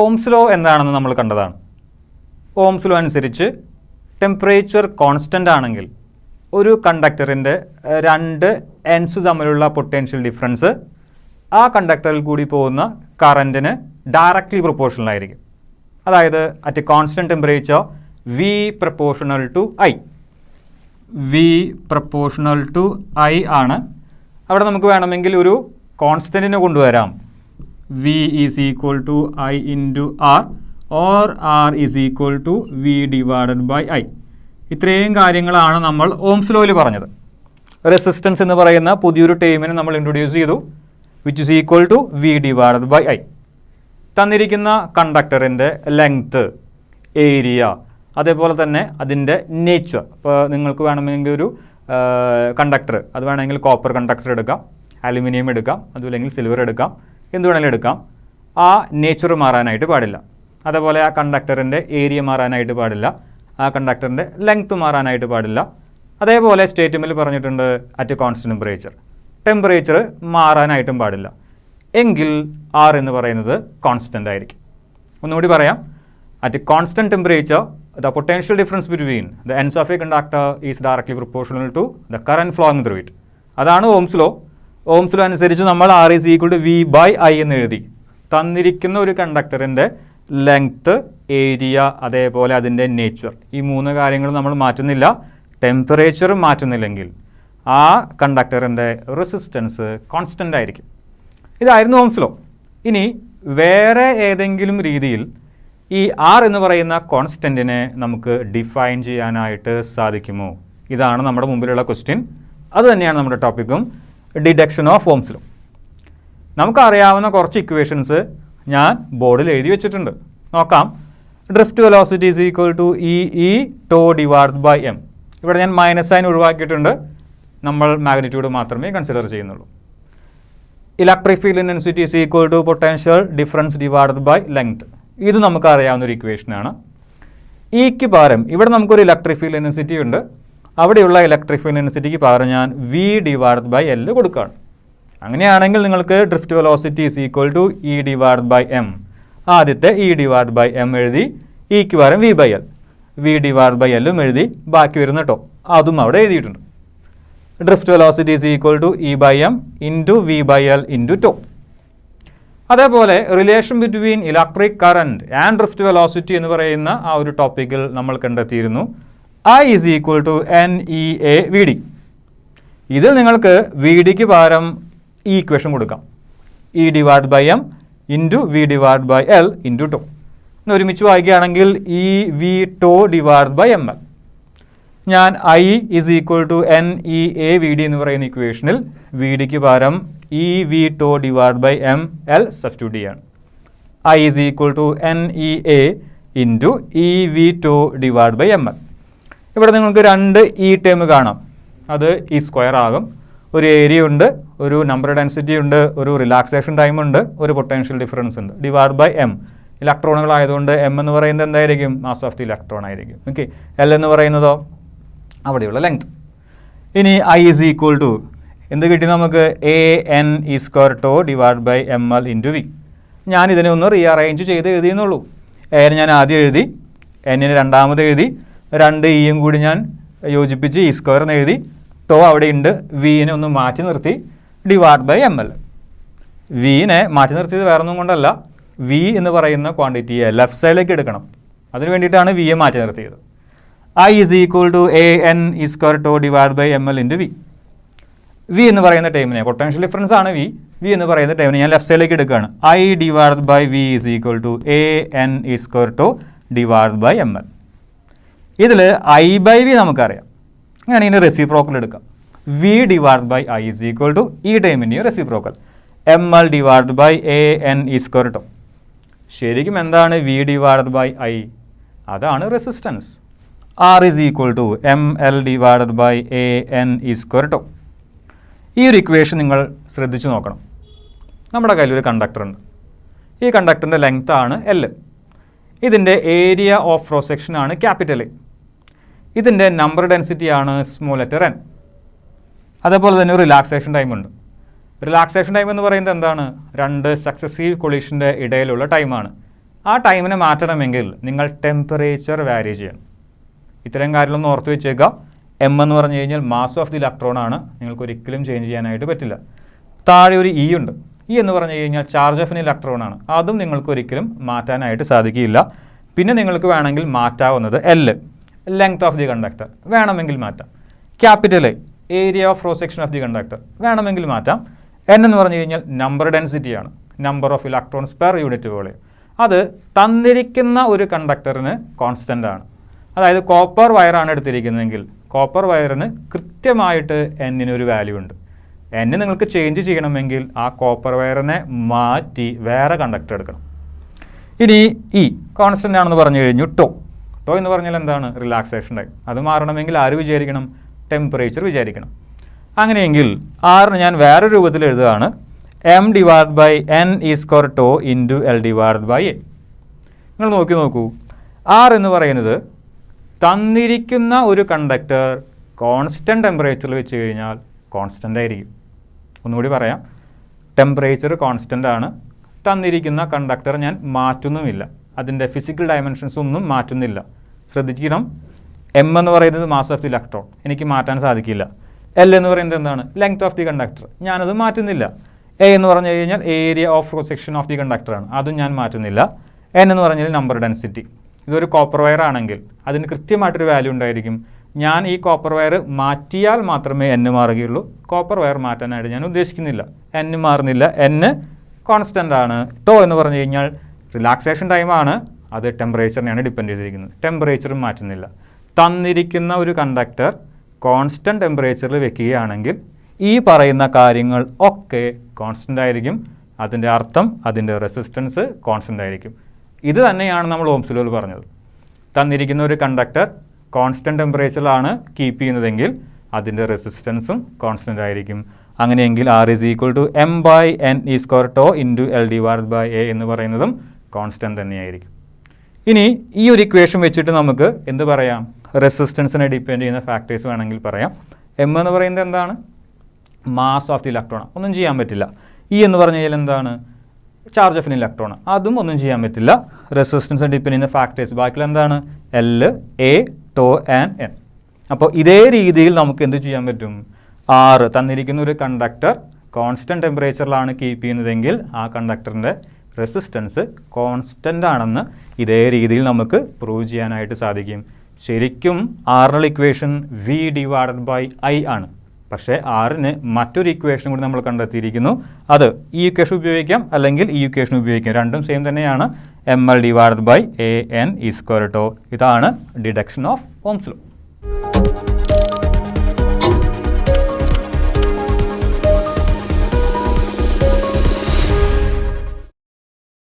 Ohm's law എന്താണെന്ന് നമ്മൾ കണ്ടതാണ്. ഓംസ് ലോ അനുസരിച്ച് ടെമ്പറേച്ചർ കോൺസ്റ്റൻ്റ് ആണെങ്കിൽ ഒരു കണ്ടക്ടറിൻ്റെ രണ്ട് എൻഡ്സ് തമ്മിലുള്ള പൊട്ടൻഷ്യൽ ഡിഫറൻസ് ആ കണ്ടക്ടറിൽ കൂടി പോകുന്ന കറൻറ്റിന് ഡയറക്റ്റ്ലി പ്രൊപ്പോർഷണൽ ആയിരിക്കും. അതായത് at constant temperature V proportional to I. V proportional to I ആണ്. അവിടെ നമുക്ക് വേണമെങ്കിൽ ഒരു കോൺസ്റ്റൻറ്റിനെ കൊണ്ടുവരാം. V is equal to I into R or R is equal to V divided by I. ഇത്രയും കാര്യങ്ങളാണ് നമ്മൾ ഓംസ് ലോയിൽ പറഞ്ഞത്. റെസിസ്റ്റൻസ് എന്ന് പറയുന്ന പുതിയൊരു ടേമിനെ നമ്മൾ ഇൻട്രൊഡ്യൂസ് ചെയ്തു, which is equal to V divided by I. തന്നിരിക്കുന്ന കണ്ടക്ടറിൻ്റെ ലെങ്ത്ത്, ഏരിയ, അതേപോലെ തന്നെ അതിൻ്റെ നേച്ചർ. ഇപ്പോൾ നിങ്ങൾക്ക് വേണമെങ്കിൽ ഒരു കണ്ടക്ടർ, അത് വേണമെങ്കിൽ കോപ്പർ കണ്ടക്ടർ എടുക്കാം, അലുമിനിയം എടുക്കാം, അതുമല്ലെങ്കിൽ സിൽവർ എടുക്കാം, എന്ത് വേണമെങ്കിലും എടുക്കാം. ആ നേച്ചർ മാറാനായിട്ട് പാടില്ല. അതേപോലെ ആ കണ്ടക്ടറിൻ്റെ ഏരിയ മാറാനായിട്ട് പാടില്ല, ആ കണ്ടക്ടറിൻ്റെ ലെങ്ത്ത് മാറാനായിട്ട് പാടില്ല. അതേപോലെ സ്റ്റേറ്റ്മെൻറ്റിൽ പറഞ്ഞിട്ടുണ്ട് അറ്റ് കോൺസ്റ്റൻറ്റ് ടെമ്പറേച്ചർ മാറാനായിട്ടും പാടില്ല. എങ്കിൽ ആർ എന്ന് പറയുന്നത് കോൺസ്റ്റൻ്റ് ആയിരിക്കും. ഒന്നുകൂടി പറയാം. At constant temperature the potential difference between the ends of a conductor is directly proportional to the current flowing through it. അതാണ് ഓംസ് ലോ. ഓംസ് ലോ അനുസരിച്ച് നമ്മൾ R is equal to V by I എന്ന് എഴുതി. തന്നിരിക്കുന്ന ഒരു കണ്ടക്ടറിൻ്റെ length, area, അതേപോലെ അതിൻ്റെ nature, ഈ മൂന്ന് കാര്യങ്ങൾ നമ്മൾ മാറ്റുന്നില്ല. ടെമ്പറേച്ചർ മാറ്റുന്നില്ലെങ്കിൽ ആ കണ്ടക്ടറിൻ്റെ റെസിസ്റ്റൻസ് കോൺസ്റ്റൻ്റ് ആയിരിക്കും. ഇതായിരുന്നു ഓംസ് ലോ. ഇനി വേറെ ഏതെങ്കിലും രീതിയിൽ ഈ ആർ എന്ന് പറയുന്ന കോൺസ്റ്റൻറ്റിനെ നമുക്ക് ഡിഫൈൻ ചെയ്യാനായിട്ട് സാധിക്കുമോ? ഇതാണ് നമ്മുടെ മുമ്പിലുള്ള ക്വസ്റ്റ്യൻ. അതുതന്നെയാണ് നമ്മുടെ ടോപ്പിക്കും, ഡിഡക്ഷൻ ഓഫ് ഓംസ് ലോ. നമുക്കറിയാവുന്ന കുറച്ച് ഇക്വേഷൻസ് ഞാൻ ബോർഡിൽ എഴുതി വെച്ചിട്ടുണ്ട്. നോക്കാം. Drift velocity is equal to E tau divided by M. ഇവിടെ ഞാൻ മൈനസ് സൈൻ ഒഴിവാക്കിയിട്ടുണ്ട്. നമ്മൾ മാഗ്നിറ്റ്യൂഡ് മാത്രമേ കൺസിഡർ ചെയ്യുന്നുള്ളൂ. Electric field intensity is equal to potential difference divided by length. ഇത് നമുക്കറിയാവുന്ന ഒരു ഇക്വേഷനാണ്. ഇക്ക് പകരം ഇവിടെ നമുക്കൊരു ഇലക്ട്രിക് ഫീൽഡ് ഇൻറ്റൻസിറ്റി ഉണ്ട്. അവിടെയുള്ള ഇലക്ട്രിക് ഫീൽഡ് ഇൻറ്റൻസിറ്റിക്ക് പകരം ഞാൻ വി ഡിവൈഡഡ് ബൈ എൽ കൊടുക്കുകയാണ്. അങ്ങനെയാണെങ്കിൽ നിങ്ങൾക്ക് drift velocity is equal to E divided by M. ആദ്യത്തെ ഇ ഡിവൈഡ് ബൈ എം എഴുതി, ഇക്ക് പകരം V by L, V divide by എല്ലും എഴുതി, ബാക്കി വരുന്ന കേട്ടോ അതും അവിടെ എഴുതിയിട്ടുണ്ട്. Drift velocity is equal to E by M into V by L into tau. അതേപോലെ relation between electric current and drift velocity എന്ന് പറയുന്ന ആ ഒരു ടോപ്പിക്കിൽ നമ്മൾ കണ്ടെത്തിയിരുന്നു I is equal to N E A V D. ഇതിൽ നിങ്ങൾക്ക് വി ഡിക്ക് പകരം ഈ ഇക്വേഷൻ കൊടുക്കാം, E divide by M into V divide by L into tau. എന്ന് ഒരുമിച്ച് വായിക്കുകയാണെങ്കിൽ E V tau divide by M L. ഞാൻ I is equal to N E A V D എന്ന് പറയുന്ന ഇക്വേഷനിൽ വി ഡിക്ക് പകരം E V tau divide by M L substitute ചെയ്യാണ്. I is equal to N E A into E V tau divide by M L. ഇവിടെ നിങ്ങൾക്ക് രണ്ട് E term കാണാം. അത് ഇ സ്ക്വയർ ആകും. ഒരു ഏരിയ ഉണ്ട്, ഒരു നമ്പർ ഡെൻസിറ്റി ഉണ്ട്, ഒരു റിലാക്സേഷൻ ടൈം ഉണ്ട്, ഒരു പൊട്ടൻഷ്യൽ ഡിഫറൻസ് ഉണ്ട്. Divide by M. ഇലക്ട്രോണുകളായതുകൊണ്ട് എം എന്ന് പറയുന്നത് എന്തായിരിക്കും? മാസ് ഓഫ് ദി ഇലക്ട്രോൺ ആയിരിക്കും. ഓക്കെ. എൽ എന്ന് പറയുന്നതോ അവിടെയുള്ള ലെങ്ത്. ഇനി ഐ ഈസ് ഈക്വൽ ടു എന്ത് കിട്ടി നമുക്ക്? A N E square tau divide by M L into V. ഞാനിതിനെ ഒന്ന് റീഅറേഞ്ച് ചെയ്ത് എഴുതിയെന്നുള്ളൂ. എന് ഞാൻ ആദ്യം എഴുതി, എന്നിന് രണ്ടാമത് എഴുതി, രണ്ട് ഇയും കൂടി ഞാൻ യോജിപ്പിച്ച് ഇ സ്ക്വയർ എന്ന് എഴുതി, ടോ അവിടെ ഉണ്ട്, വിനെ ഒന്ന് മാറ്റി നിർത്തി, ഡിവൈഡ് ബൈ എം എൽ. വിനെ മാറ്റി നിർത്തിയത് വേറെ ഒന്നും കൊണ്ടല്ല, വി എന്ന് പറയുന്ന ക്വാണ്ടിറ്റിയെ ലെഫ്റ്റ് സൈഡിലേക്ക് എടുക്കണം. അതിന് വേണ്ടിയിട്ടാണ് വിയെ മാറ്റി നിർത്തിയത്. I is equal to A N E square tau divide by M L into V. V എന്ന് പറയുന്ന ടൈമിനെ, പൊട്ടൻഷ്യൽ ഡിഫറൻസ് ആണ് വി, വി എന്ന് പറയുന്ന ടൈമിനെ ഞാൻ ലെഫ്റ്റ് സൈഡിലേക്ക് എടുക്കുകയാണ്. I divide by V is equal to A N E square tau divide by M L. ഇതിൽ ഐ ബൈ വി നമുക്കറിയാം. അങ്ങനെയാണെങ്കിൽ റെസിപ്രോക്കൽ എടുക്കാം. V divide by I is equal to ഈ ടൈമിൻ്റെയും reciprocal M L divide by A N E square tau. ശരിക്കും എന്താണ് V divide by I? അതാണ് resistance. R is equal to M L divide by A N E square tau. ഈ ഒരു equation നിങ്ങൾ ശ്രദ്ധിച്ചു നോക്കണം. നമ്മുടെ കയ്യിലൊരു കണ്ടക്ടർ ഉണ്ട്. ഈ കണ്ടക്ടറിൻ്റെ ലെങ്ത് ആണ് എൽ. ഇതിൻ്റെ ഏരിയ ഓഫ് ക്രോസ് സെക്ഷൻ ആണ് ക്യാപിറ്റൽ എ. ഇതിൻ്റെ നമ്പർ ഡെൻസിറ്റി ആണ് സ്മോൾ ലെറ്റർ എൻ. അതേപോലെ തന്നെ ഒരു റിലാക്സേഷൻ ടൈം ഉണ്ട്. റിലാക്സേഷൻ ടൈം എന്ന് പറയുന്നത് എന്താണ്? രണ്ട് സക്സസീവ് കൊളീഷൻ്റെ ഇടയിലുള്ള ടൈമാണ്. ആ ടൈമിനെ മാറ്റണമെങ്കിൽ നിങ്ങൾ ടെമ്പറേച്ചർ വാരി ചെയ്യണം. ഇത്തരം കാര്യങ്ങളൊന്നും ഓർത്ത് വെച്ചേക്കുക. എം എന്ന് പറഞ്ഞു കഴിഞ്ഞാൽ മാസ് ഓഫ് ദി ഇലക്ട്രോൺ ആണ്, നിങ്ങൾക്ക് ഒരിക്കലും ചേഞ്ച് ചെയ്യാനായിട്ട് പറ്റില്ല. താഴെ ഒരു ഇ ഉണ്ട്. ഇ എന്ന് പറഞ്ഞു കഴിഞ്ഞാൽ ചാർജ് ഓഫ് എൻ ഇലക്ട്രോൺ ആണ്, അതും നിങ്ങൾക്ക് ഒരിക്കലും മാറ്റാനായിട്ട് സാധിക്കില്ല. പിന്നെ നിങ്ങൾക്ക് വേണമെങ്കിൽ മാറ്റാവുന്നത് L, length of the conductor, വേണമെങ്കിൽ മാറ്റാം. Capital A, area of cross section of the conductor, വേണമെങ്കിൽ മാറ്റാം. എൻ എന്ന് പറഞ്ഞു കഴിഞ്ഞാൽ നമ്പർ ഡെൻസിറ്റിയാണ്, number of electrons per unit volume. അത് തന്നിരിക്കുന്ന ഒരു കണ്ടക്ടറിന് കോൺസ്റ്റൻ്റ് ആണ്. അതായത് കോപ്പർ വയറാണ് എടുത്തിരിക്കുന്നതെങ്കിൽ കോപ്പർ വയറിന് കൃത്യമായിട്ട് എന്നിന് ഒരു വാല്യൂ ഉണ്ട്. എന്നെ നിങ്ങൾക്ക് ചേഞ്ച് ചെയ്യണമെങ്കിൽ ആ കോപ്പർ വയറിനെ മാറ്റി വേറെ കണ്ടക്ടർ എടുക്കണം. ഇനി ഈ കോൺസ്റ്റൻ്റ് ആണെന്ന് പറഞ്ഞു കഴിഞ്ഞു. ടോ എന്ന് പറഞ്ഞാൽ എന്താണ്? Relaxation time. അത് മാറണമെങ്കിൽ ആര് വിചാരിക്കണം? ടെമ്പറേച്ചർ വിചാരിക്കണം. അങ്ങനെയെങ്കിൽ ആറിന് ഞാൻ വേറെ രൂപത്തിൽ എഴുതുകയാണ്. M divide by N is square tau into L divide by A. നിങ്ങൾ നോക്കൂ, ആർ എന്ന് പറയുന്നത് തന്നിരിക്കുന്ന ഒരു കണ്ടക്ടർ കോൺസ്റ്റൻറ്റ് ടെമ്പറേച്ചറിൽ വെച്ച് കഴിഞ്ഞാൽ കോൺസ്റ്റൻ്റ് ആയിരിക്കും. ഒന്നുകൂടി പറയാം, ടെമ്പറേച്ചർ കോൺസ്റ്റൻ്റ് ആണ്. തന്നിരിക്കുന്ന കണ്ടക്ടർ ഞാൻ മാറ്റുന്നുമില്ല, അതിൻ്റെ ഫിസിക്കൽ ഡയമെൻഷൻസ് ഒന്നും മാറ്റുന്നില്ല. ശ്രദ്ധിക്കണം, എം എന്ന് പറയുന്നത് മാസ് ഓഫ് ദി ഇലക്ട്രോൺ, എനിക്ക് മാറ്റാൻ സാധിക്കില്ല. എൽ എന്ന് പറയുന്നത് എന്താണ്? ലെങ്ത് ഓഫ് ദി കണ്ടക്ടർ, ഞാനത് മാറ്റുന്നില്ല. എ എന്ന് പറഞ്ഞു കഴിഞ്ഞാൽ area of cross section of the കണ്ടക്ടറാണ്, അതും ഞാൻ മാറ്റുന്നില്ല. എൻ എന്ന് പറഞ്ഞാൽ നമ്പർ ഡെൻസിറ്റി. ഇതൊരു കോപ്പർ വയർ ആണെങ്കിൽ അതിന് കൃത്യമായിട്ടൊരു വാല്യൂ ഉണ്ടായിരിക്കും. ഞാൻ ഈ കോപ്പർ വയർ മാറ്റിയാൽ മാത്രമേ എൻ മാറുകയുള്ളൂ. കോപ്പർ വയർ മാറ്റാനായിട്ട് ഞാൻ ഉദ്ദേശിക്കുന്നില്ല, എൻ മാറുന്നില്ല, എൻ കോൺസ്റ്റൻ്റ് ആണ്. ടോ എന്ന് പറഞ്ഞു കഴിഞ്ഞാൽ റിലാക്സേഷൻ ടൈമാണ്, അത് ടെമ്പറേച്ചറിനെയാണ് ഡിപ്പെൻഡ് ചെയ്തിരിക്കുന്നത്. ടെമ്പറേച്ചറും മാറ്റുന്നില്ല. തന്നിരിക്കുന്ന ഒരു കണ്ടക്ടർ കോൺസ്റ്റൻറ്റ് ടെമ്പറേച്ചറിൽ വെക്കുകയാണെങ്കിൽ ഈ പറയുന്ന കാര്യങ്ങൾ ഒക്കെ കോൺസ്റ്റൻ്റ് ആയിരിക്കും. അതിൻ്റെ അർത്ഥം അതിൻ്റെ റെസിസ്റ്റൻസ് കോൺസ്റ്റൻ്റ് ആയിരിക്കും. ഇത് തന്നെയാണ് നമ്മൾ ഓംസ് ലോയിൽ പറഞ്ഞത്. തന്നിരിക്കുന്ന ഒരു കണ്ടക്ടർ കോൺസ്റ്റൻറ്റ് ടെമ്പറേച്ചറിലാണ് കീപ്പ് ചെയ്യുന്നതെങ്കിൽ അതിൻ്റെ റെസിസ്റ്റൻസും കോൺസ്റ്റൻ്റ് ആയിരിക്കും. അങ്ങനെയെങ്കിൽ R is equal to M by N E square tau into L divide by A എന്ന് പറയുന്നതും കോൺസ്റ്റൻ്റ് തന്നെയായിരിക്കും. ഇനി ഈ ഒരു ഇക്വേഷൻ വെച്ചിട്ട് നമുക്ക് എന്ത് പറയാം? റെസിസ്റ്റൻസിനെ ഡിപ്പെൻഡ് ചെയ്യുന്ന ഫാക്ടേഴ്സ് വേണമെങ്കിൽ പറയാം. എം എന്ന് പറയുന്നത് എന്താണ്? മാസ് ഓഫ് ദി ഇലക്ട്രോൺ, ഒന്നും ചെയ്യാൻ പറ്റില്ല. ഇ എന്ന് പറഞ്ഞു കഴിഞ്ഞാൽ എന്താണ്? ചാർജ് ഓഫ് എൻ ഇലക്ട്രോൺ, അതും ഒന്നും ചെയ്യാൻ പറ്റില്ല. റെസിസ്റ്റൻസ് ഡിപ്പെൻഡ് ചെയ്യുന്ന ഫാക്ടേഴ്സ് ബാക്കിയുള്ള എന്താണ്? L, A, tau and N. അപ്പോൾ ഇതേ രീതിയിൽ നമുക്ക് എന്ത് ചെയ്യാൻ പറ്റും? ആറ് തന്നിരിക്കുന്ന ഒരു കണ്ടക്ടർ കോൺസ്റ്റൻറ്റ് ടെമ്പറേച്ചറിലാണ് കീപ്പ് ചെയ്യുന്നതെങ്കിൽ ആ കണ്ടക്ടറിൻ്റെ റെസിസ്റ്റൻസ് കോൺസ്റ്റൻ്റ് ആണെന്ന് ഇതേ രീതിയിൽ നമുക്ക് പ്രൂവ് ചെയ്യാനായിട്ട് സാധിക്കും. ശരിക്കും ആറിനുള്ള equation V divided by I ആണ്. പക്ഷേ ആറിന് മറ്റൊരു ഇക്വേഷൻ കൂടി നമ്മൾ കണ്ടെത്തിയിരിക്കുന്നു. അത് ഈ ഇക്വേഷൻ ഉപയോഗിക്കാം, അല്ലെങ്കിൽ ഈ ഇക്വേഷൻ ഉപയോഗിക്കാം, രണ്ടും സെയിം തന്നെയാണ്. M L divided by A N E square tau. ഇതാണ് ഡിഡക്ഷൻ ഓഫ് ഓംസ് ലോ.